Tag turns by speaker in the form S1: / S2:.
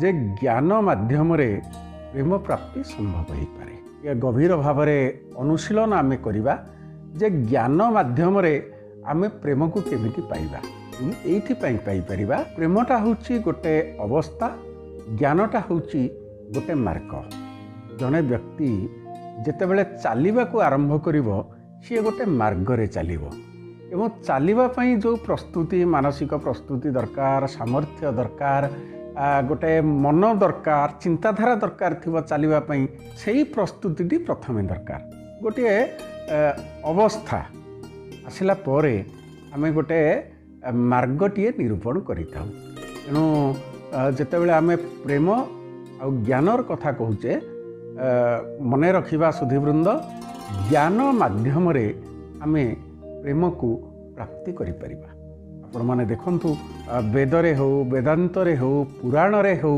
S1: जे ज्ञान माध्यम प्रेम प्राप्ति संभव हो पारे। ये गभीर भाव अनुशीलन आम करवा जे ज्ञान माध्यम आम प्रेम को केमिति पाइबा। एइथिपाई पाइपरिबा प्रेमटा होची गोटे अवस्था, ज्ञानटा होची गोटे मार्ग। जड़े व्यक्ति जेतेबेले चलने को आरंभ करिवो सी गोटे मार्ग रे चलिवो एवं चलवा पई जो प्रस्तुति, मानसिक प्रस्तुति दरकार, सामर्थ्य दरकार, गोटे मन दरकार, चिंताधारा दरकार थिबो चलवा पई, सेही प्रस्तुति प्रथमे दरकार। गोटे अवस्था आसिला परे आमे गोटे मार्गटीए निरूपण करिथाउ। तेणु जेतेबेले आमे प्रेम आ ज्ञानर कथा कहूचे मने रखिबा सुधीवृंद, ज्ञान माध्यम आमे प्रेम को प्राप्ति करि परिबा। आपण माने देखंतु वेदरे हो, वेदांतरे हो, पुराणरे हो,